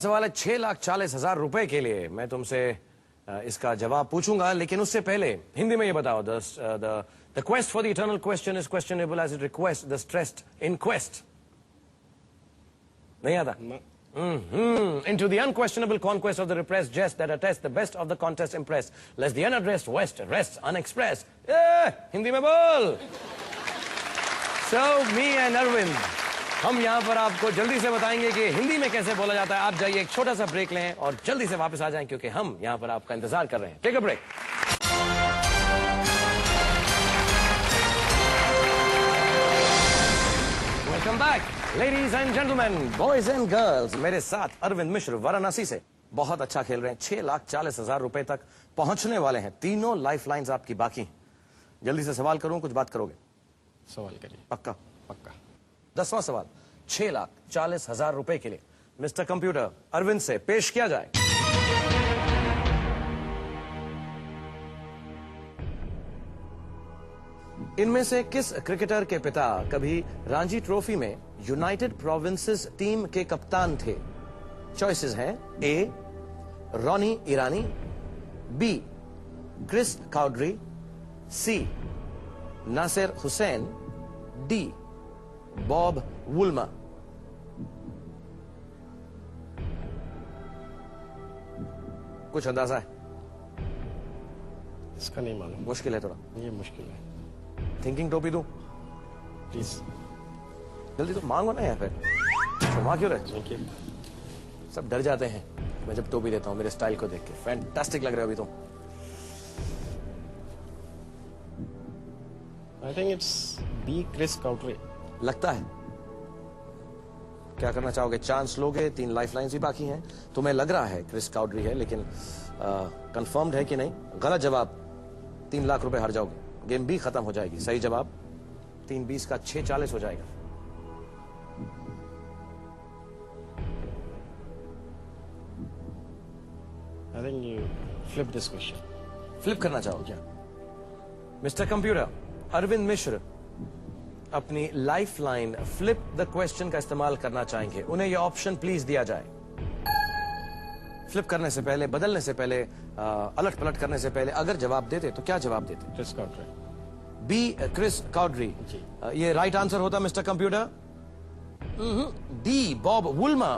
सवाल है 6,40,000 रुपए के लिए मैं तुमसे इसका जवाब पूछूंगा, लेकिन उससे पहले हिंदी में ये बताओ, the quest for the eternal question is questionable as it request the stressed in quest. नहीं आता? Into the unquestionable conquest of the repressed jest that attests the best of the contest impressed, lest the unaddressed west rests unexpressed. Hindi में बोल। So me and Arvind, हम यहाँ पर आपको जल्दी से बताएंगे कि हिंदी में कैसे बोला जाता है। आप जाइए, एक छोटा सा ब्रेक लें और जल्दी से वापस आ जाएं, क्योंकि हम यहाँ पर आपका इंतजार कर रहे हैं। Take a break. Welcome back ladies and gentleman, boys and girls. मेरे साथ अरविंद मिश्र वाराणसी से बहुत अच्छा खेल रहे हैं। 6,40,000 रुपए तक पहुंचने वाले हैं। तीनों लाइफ लाइन्स आपकी बाकी हैं। जल्दी से सवाल करूं, कुछ बात करोगे? सवाल करिए। पक्का? पक्का। 10वां सवाल 6,40,000 रुपए के लिए मिस्टर कंप्यूटर अरविंद से पेश किया जाए। इनमें से किस क्रिकेटर के पिता कभी रणजी ट्रॉफी में यूनाइटेड प्रोविंसेस टीम के कप्तान थे? चॉइसेस हैं ए रॉनी ईरानी, बी क्रिस काउड्री, सी नासिर हुसैन, डी बॉब वुल्मा। कुछ अंदाजा है? इसका नहीं मालूम। मुश्किल है थोड़ा। ये मुश्किल है। थिंकिंग टोपी दूं? प्लीज जल्दी तो मांगो ना यार, फिर वहां क्यों रहे? Thank you. सब डर जाते हैं मैं जब टोपी देता हूं मेरे स्टाइल को देख के। फैंटास्टिक लग रहे हो अभी तुम। I think it's B Chris Cowdrey. लगता है? क्या करना चाहोगे? चांस लोगे? 3 लाइफ लाइन्स भी बाकी हैं। तुम्हें लग रहा है क्रिस काउड्री है, लेकिन कंफर्म्ड है कि नहीं? गलत जवाब 3 लाख रुपए हार जाओगे। गेम भी खत्म हो जाएगी। सही जवाब 3-20 का 6,40 हो जाएगा। I think you flip this question. Flip करना चाहोगे? मिस्टर कंप्यूटर अरविंद मिश्र अपनी life line flip the question का इस्तेमाल करना चाहेंगे। उन्हें यह ऑप्शन प्लीज दिया जाए। फ्लिप करने से पहले, बदलने से पहले, अलट पलट करने से पहले अगर जवाब देते तो क्या जवाब देते? Chris Cowdrey. B Chris Cowdrey ये राइट आंसर होता mister computer? D Bob Woolmer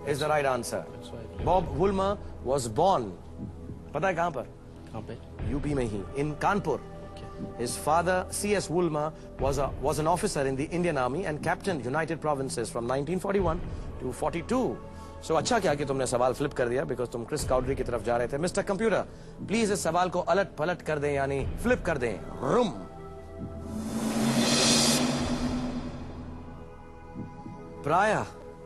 is the right answer. Bob Woolmer was born, पता है कहां पर? कहां पे? यूपी में ही, इन Kanpur. His father, C.S. Woolmer, was an officer in the Indian Army and captained United Provinces from 1941 to 42. So अच्छा किया कि तुमने सवाल फ्लिप कर दिया, because तुम क्रिस काउड्री की तरफ जा रहे थे। मिस्टर कंप्यूटर प्लीज इस सवाल को अलट पलट कर दें, यानी फ्लिप कर दें। रूम। प्रायः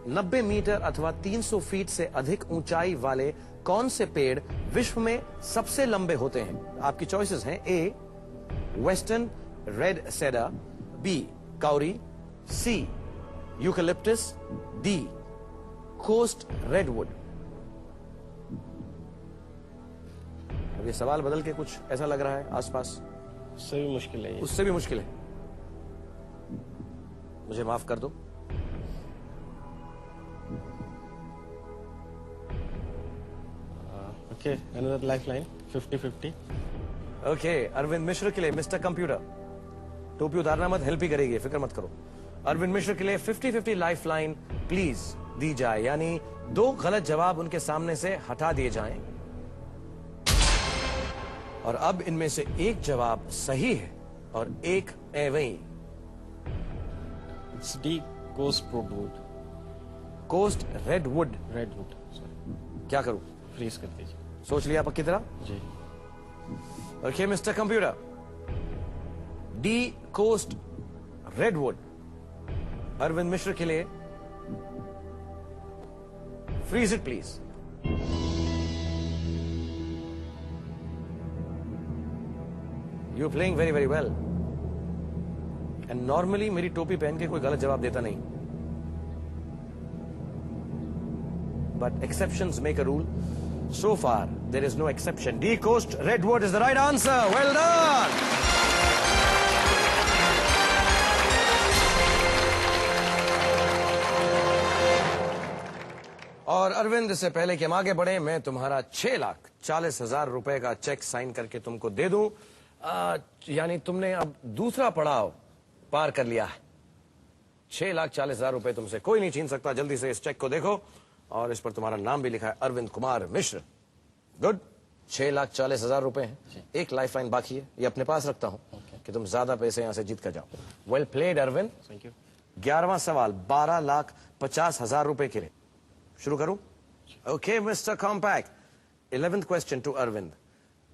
90 मीटर अथवा 300 फीट से अधिक ऊंचाई वाले कौन से पेड़ विश्व में सबसे लंबे होते हैं? आपकी चॉइसेस हैं A western red cedar, B kauri, C eucalyptus, D coast redwood. अब ये सवाल बदल के कुछ ऐसा लग रहा है आसपास। उससे भी मुश्किल है ये। उससे भी मुश्किल है। मुझे माफ कर दो। Okay, another lifeline 50-50। Okay Arvind Mishra के लिए मिस्टर कंप्यूटर, टोपी उतारना मत, हेल्प ही करेगी, फिक्र मत करो। अरविंद मिश्र के लिए 50-50 लाइफ लाइन प्लीज दी जाए, यानी 2 गलत जवाब उनके सामने से हटा दिए जाएं। और अब इनमें से एक जवाब सही है और एक एवं। It's D coast redwood. Coast redwood. Redwood. क्या करूं? फ्रीज कर दीजिए। सोच लिया पक्की तरह? जी। Okay mister computer, D coast redwood Arvind Mishra के लिए freeze it please. You playing very very well and normally मेरी टोपी पहन के कोई गलत जवाब देता नहीं, but exceptions make a rule. So far, there is no exception. D Coast Redwood is the right answer. Well done. और अरविंद, इससे पहले कि हम आगे बढ़े, मैं तुम्हारा 6,40,000 रुपए का चेक साइन करके तुमको दे दूं। यानी तुमने अब दूसरा पड़ाव पार कर लिया है। 6,40,000 रुपए तुमसे कोई नहीं छीन सकता। जल्दी से इस चेक को देखो और इस पर तुम्हारा नाम भी लिखा है, अरविंद कुमार मिश्र। गुड। 6,40,000 रुपए हैं। एक लाइफ लाइन बाकी है, ये अपने पास रखता हूं कि तुम ज्यादा पैसे यहां से जीत कर जाओ। Well played Arvind. Thank you. 11वां सवाल 12,50,000 रुपए के लिए। शुरू करूं? Okay mister compact, 11th question to Arvind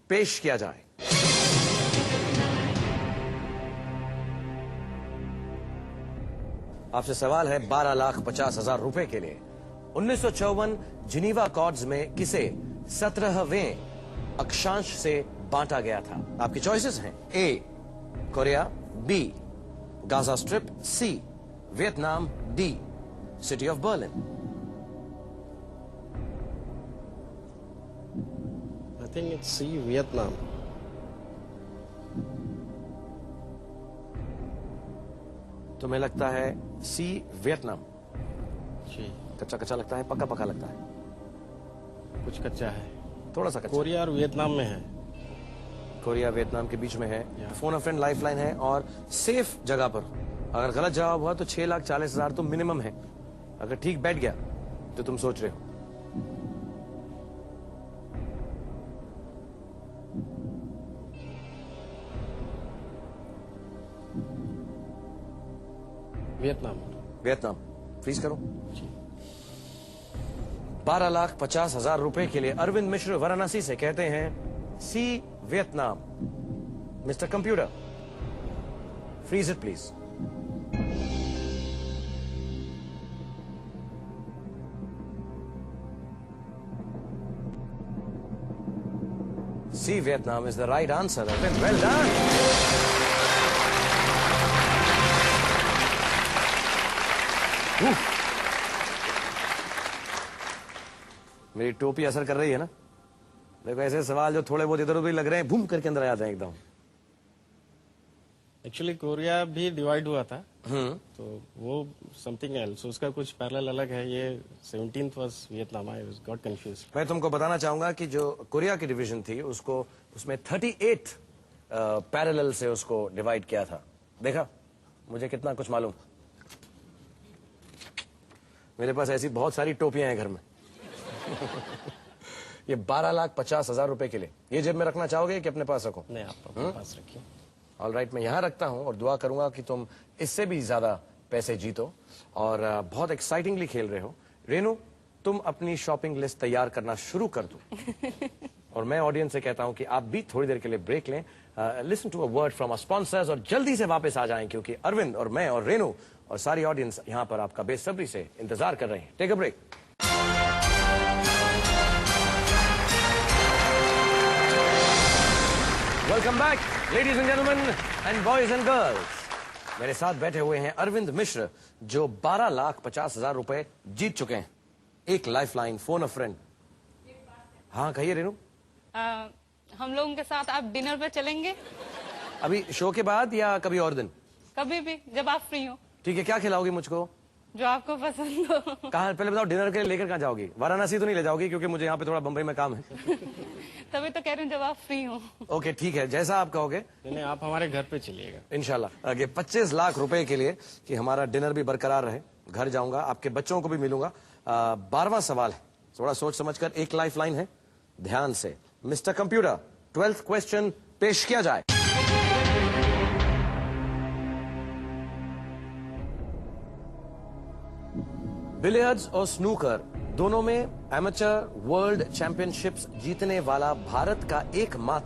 पेश किया जाए। आपसे सवाल है 12,50,000 रुपए के लिए। 1954 जिनीवा अकॉर्ड्स में किसे 17वें अक्षांश से बांटा गया था? आपकी चॉइसेस हैं, A Korea, B Gaza strip, C Vietnam, D city of Berlin. I think it's C, Vietnam. तुम्हें लगता है सी वियतनाम? जी। कच्चा कच्चा लगता है, पक्का पक्का लगता है? कुछ कच्चा है। थोड़ा सा कच्चा। कोरिया और वियतनाम में है। कोरिया वियतनाम के बीच में है। Yeah. फोन अ फ्रेंड लाइफ लाइन है और सेफ जगह पर। अगर गलत जवाब हुआ तो 6,40,000 तो मिनिमम है। अगर ठीक बैठ गया तो तुम सोच रहे हो। वियतनाम। वियतनाम फ्रीज करो। 12,50,000 रुपए के लिए अरविंद मिश्र वाराणसी से कहते हैं C Vietnam. Mister computer, freeze it please. C Vietnam is the right answer. Arvind, well done. मेरी टोपी असर कर रही है ना? देखो, ऐसे सवाल जो थोड़े बहुत इधर उधर लग रहे हैं, बूम करके अंदर आ जाते हैं एकदम। एक्चुअली कोरिया भी डिवाइड हुआ था, तो वो समथिंग एल्स, उसका कुछ पैरेलल अलग है। ये 17th was Vietnam. I was got confuse. मैं तुमको बताना चाहूंगा कि जो कोरिया की डिवीजन थी उसको उसमें 38 पैरेलल से उसको डिवाइड किया था। देखा, मुझे कितना कुछ मालूम। मेरे पास ऐसी बहुत सारी टोपियां हैं घर में। ये 12,50,000 रुपए के लिए ये जेब में रखना चाहोगे कि अपने पास रखो? नहीं, आप अपने पास रखिए। ऑल राइट, मैं यहां रखता हूं और दुआ करूंगा कि तुम इससे भी ज्यादा पैसे जीतो और बहुत एक्साइटिंगली खेल रहे हो। रेनू, तुम अपनी शॉपिंग लिस्ट तैयार करना शुरू कर दो। और मैं ऑडियंस से कहता हूं कि आप भी थोड़ी देर के लिए ब्रेक लें, listen to a word from our sponsors और जल्दी से वापस आ जाएं, क्योंकि अरविंद और मैं और रेनू और सारी ऑडियंस यहां पर आपका बेसब्री से इंतजार कर रहे हैं। Take a break. Welcome back ladies and gentleman and boys and girls. मेरे साथ बैठे हुए हैं अरविंद मिश्र, जो 12,50,000 रुपए जीत चुके हैं। एक लाइफ लाइन, फोन अ फ्रेंड। हाँ कहिए रेनू। हम लोगों के साथ आप डिनर पे चलेंगे? अभी शो के बाद या कभी और दिन? कभी भी, जब आप फ्री हो। ठीक है, क्या खिलाओगी मुझको? जो आपको पसंद हो। कहाँ, पहले बताओ, डिनर के लिए लेकर कहाँ जाओगी? वाराणसी तो नहीं ले जाओगी, क्योंकि मुझे यहाँ पे थोड़ा बंबई में काम है। तभी तो कह रही हूँ जब आप फ्री हो। ओके ठीक है, जैसा आप कहोगे। नहीं, आप हमारे घर पे चलिएगा इंशाल्लाह। आगे 25 लाख रुपए के लिए कि हमारा डिनर भी बरकरार रहे। घर जाऊंगा, आपके बच्चों को भी मिलूंगा। 12वां सवाल है, थोड़ा सोच समझकर। एक लाइफ लाइन है, ध्यान से। मिस्टर कंप्यूटर, 12th क्वेश्चन पेश किया जाए। बिलियर्ड्स और स्नूकर दोनों में एमेचर वर्ल्ड चैंपियनशिप्स जीतने वाला भारत का एकमात्र